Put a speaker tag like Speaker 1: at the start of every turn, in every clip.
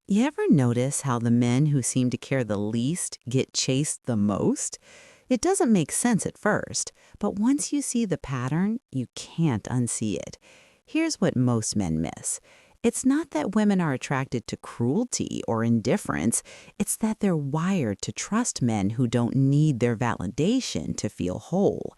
Speaker 1: You ever notice how the men who seem to care the least get chased the most? It doesn't make sense at first, but once you see the pattern, you can't unsee it. Here's what most men miss. It's not that women are attracted to cruelty or indifference, it's that they're wired to trust men who don't need their validation to feel whole.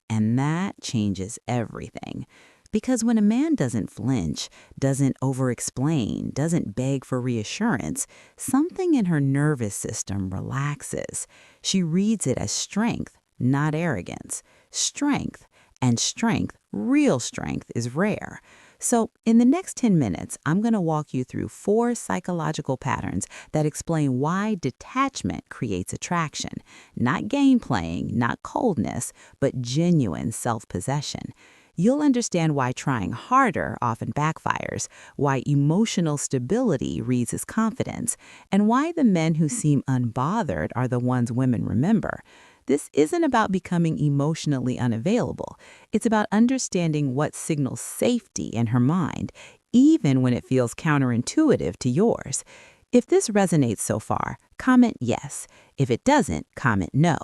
Speaker 1: And that changes everything. Because when a man doesn't flinch, doesn't over-explain, doesn't beg for reassurance, something in her nervous system relaxes. She reads it as strength, not arrogance. Strength, and strength, real strength, is rare. So, in the next 10 minutes, I'm going to walk you through 4 psychological patterns that explain why detachment creates attraction. Not game playing, not coldness, but genuine self-possession. You'll understand why trying harder often backfires, why emotional stability reads as confidence, and why the men who seem unbothered are the ones women remember. This isn't about becoming emotionally unavailable. It's about understanding what signals safety in her mind, even when it feels counterintuitive to yours. If this resonates so far, comment yes. If it doesn't, comment no.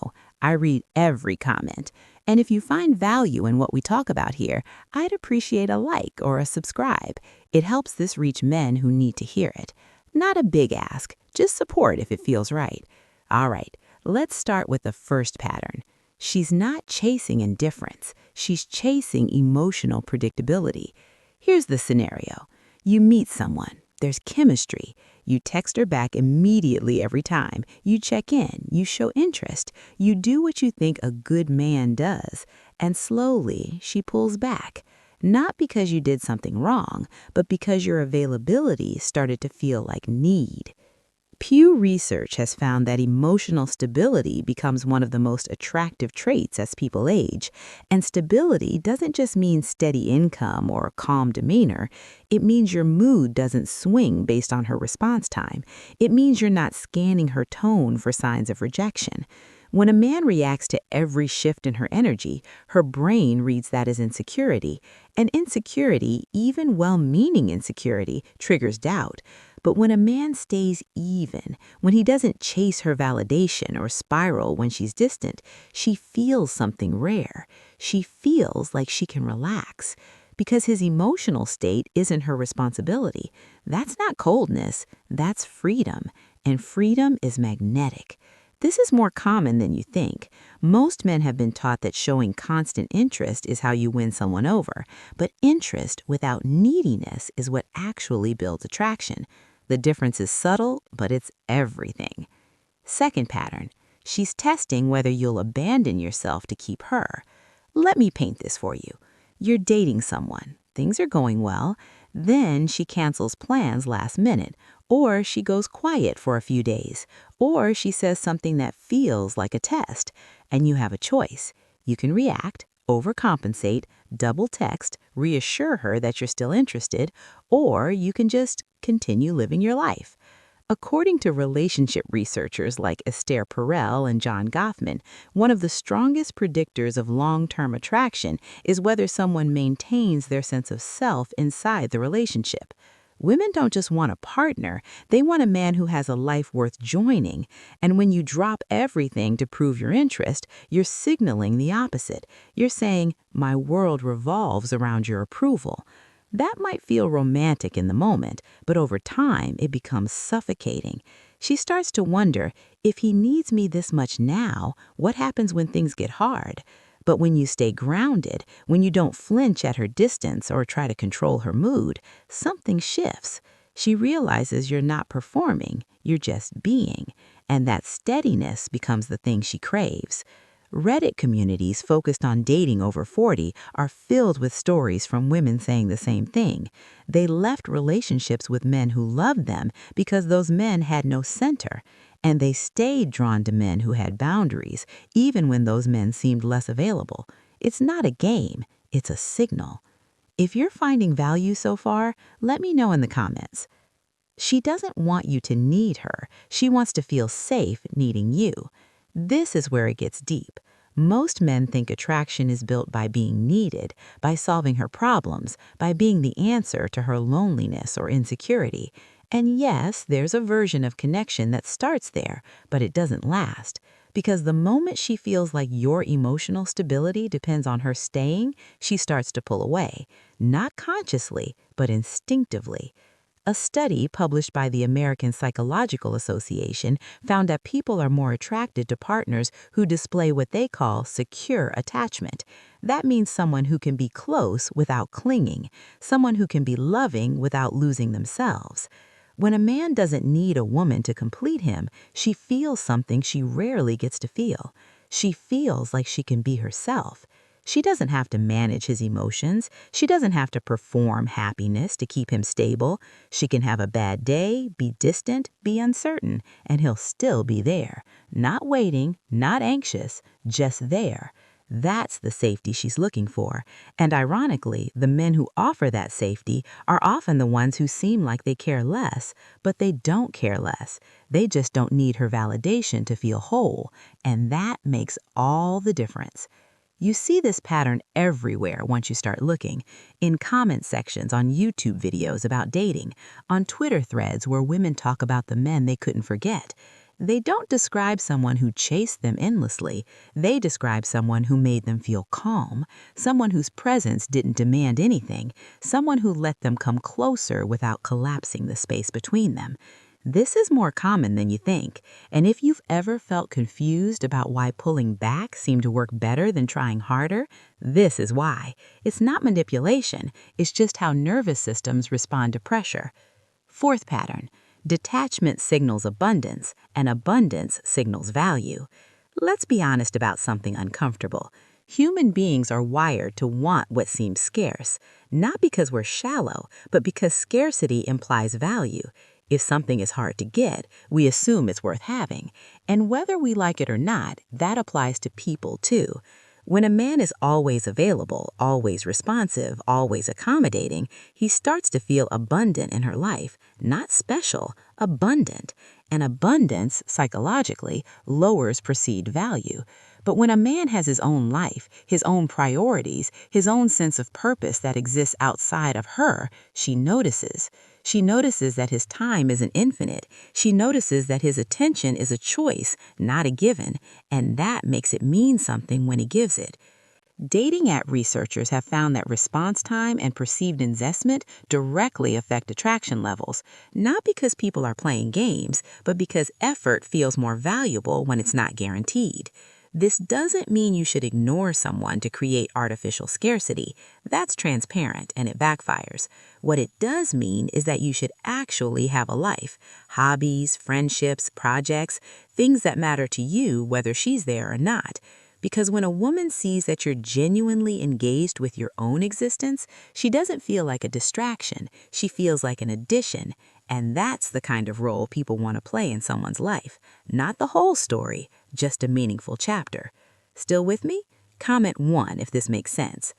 Speaker 1: I read every comment. And if you find value in what we talk about here, I'd appreciate a like or a subscribe. It helps this reach men who need to hear it. Not a big ask, just support if it feels right. All right, let's start with the first pattern. She's not chasing indifference, she's chasing emotional predictability. Here's the scenario. You meet someone, there's chemistry. You text her back immediately every time. You check in, you show interest. You do what you think a good man does. And slowly, she pulls back. Not because you did something wrong, but because your availability started to feel like need. Pew Research has found that emotional stability becomes one of the most attractive traits as people age. And stability doesn't just mean steady income or a calm demeanor. It means your mood doesn't swing based on her response time. It means you're not scanning her tone for signs of rejection. When a man reacts to every shift in her energy, her brain reads that as insecurity. And insecurity, even well-meaning insecurity, triggers doubt. But when a man stays even, when he doesn't chase her validation or spiral when she's distant, she feels something rare. She feels like she can relax. Because his emotional state isn't her responsibility. That's not coldness, that's freedom. And freedom is magnetic. This is more common than you think. Most men have been taught that showing constant interest is how you win someone over. But interest without neediness is what actually builds attraction. The difference is subtle, but it's everything. Second pattern, she's testing whether you'll abandon yourself to keep her. Let me paint this for you. You're dating someone. Things are going well. Then she cancels plans last minute, or she goes quiet for a few days, or she says something that feels like a test, and you have a choice. You can react, overcompensate, double text, reassure her that you're still interested, or you can just continue living your life. According to relationship researchers like Esther Perel and John Goffman, one of the strongest predictors of long-term attraction is whether someone maintains their sense of self inside the relationship. Women don't just want a partner, they want a man who has a life worth joining. And when you drop everything to prove your interest, you're signaling the opposite. You're saying, my world revolves around your approval. That might feel romantic in the moment, but over time it becomes suffocating. She starts to wonder, if he needs me this much now, what happens when things get hard? But when you stay grounded, when you don't flinch at her distance or try to control her mood, something shifts. She realizes you're not performing, you're just being, and that steadiness becomes the thing she craves. Reddit communities focused on dating over 40 are filled with stories from women saying the same thing. They left relationships with men who loved them because those men had no center, and they stayed drawn to men who had boundaries, even when those men seemed less available. It's not a game, it's a signal. If you're finding value so far, let me know in the comments. She doesn't want you to need her. She wants to feel safe needing you. This is where it gets deep. Most men think attraction is built by being needed, by solving her problems, by being the answer to her loneliness or insecurity. And yes, there's a version of connection that starts there, but it doesn't last. Because the moment she feels like your emotional stability depends on her staying, she starts to pull away. Not consciously, but instinctively. A study published by the American Psychological Association found that people are more attracted to partners who display what they call secure attachment. That means someone who can be close without clinging, someone who can be loving without losing themselves. When a man doesn't need a woman to complete him, she feels something she rarely gets to feel. She feels like she can be herself. She doesn't have to manage his emotions. She doesn't have to perform happiness to keep him stable. She can have a bad day, be distant, be uncertain, and he'll still be there. Not waiting, not anxious, just there. That's the safety she's looking for. And ironically, the men who offer that safety are often the ones who seem like they care less, but they don't care less. They just don't need her validation to feel whole, and that makes all the difference. You see this pattern everywhere once you start looking, in comment sections on YouTube videos about dating, on Twitter threads where women talk about the men they couldn't forget. They don't describe someone who chased them endlessly. They describe someone who made them feel calm, someone whose presence didn't demand anything, someone who let them come closer without collapsing the space between them. This is more common than you think, and if you've ever felt confused about why pulling back seemed to work better than trying harder, this is why. It's not manipulation, it's just how nervous systems respond to pressure. Fourth pattern, detachment signals abundance, and abundance signals value. Let's be honest about something uncomfortable. Human beings are wired to want what seems scarce, not because we're shallow, but because scarcity implies value. If something is hard to get, we assume it's worth having. And whether we like it or not, that applies to people too. When a man is always available, always responsive, always accommodating, he starts to feel abundant in her life, not special, abundant. And abundance, psychologically, lowers perceived value. But when a man has his own life, his own priorities, his own sense of purpose that exists outside of her, she notices. She notices that his time isn't infinite. She notices that his attention is a choice, not a given, and that makes it mean something when he gives it. Dating app researchers have found that response time and perceived investment directly affect attraction levels, not because people are playing games, but because effort feels more valuable when it's not guaranteed. This doesn't mean you should ignore someone to create artificial scarcity. That's transparent and it backfires. What it does mean is that you should actually have a life, hobbies, friendships, projects, things that matter to you whether she's there or not. Because when a woman sees that you're genuinely engaged with your own existence, she doesn't feel like a distraction. She feels like an addition. And that's the kind of role people want to play in someone's life. Not the whole story, just a meaningful chapter. Still with me? Comment 1 if this makes sense.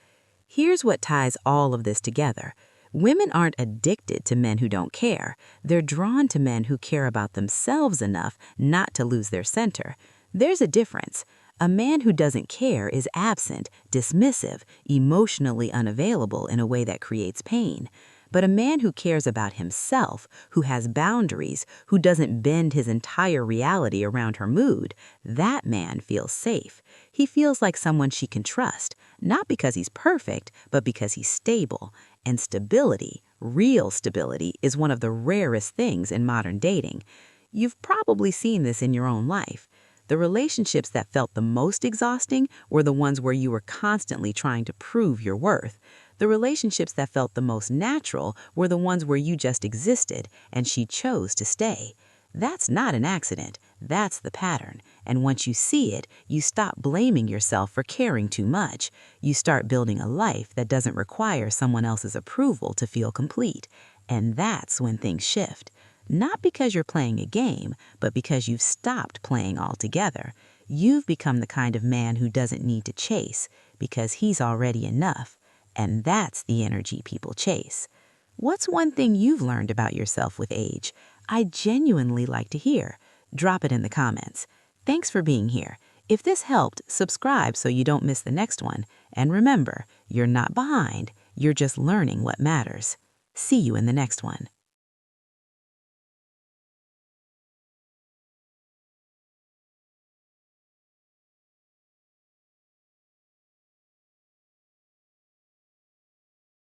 Speaker 1: Here's what ties all of this together. Women aren't addicted to men who don't care. They're drawn to men who care about themselves enough not to lose their center. There's a difference. A man who doesn't care is absent, dismissive, emotionally unavailable in a way that creates pain. But a man who cares about himself, who has boundaries, who doesn't bend his entire reality around her mood, that man feels safe. He feels like someone she can trust, not because he's perfect, but because he's stable. And stability, real stability, is one of the rarest things in modern dating. You've probably seen this in your own life. The relationships that felt the most exhausting were the ones where you were constantly trying to prove your worth. The relationships that felt the most natural were the ones where you just existed and she chose to stay. That's not an accident. That's the pattern. And once you see it, you stop blaming yourself for caring too much. You start building a life that doesn't require someone else's approval to feel complete. And that's when things shift. Not because you're playing a game, but because you've stopped playing altogether. You've become the kind of man who doesn't need to chase, because he's already enough. And that's the energy people chase. What's one thing you've learned about yourself with age? I genuinely like to hear. Drop it in the comments. Thanks for being here. If this helped, subscribe so you don't miss the next one. And remember, you're not behind, you're just learning what matters. See you in the next one.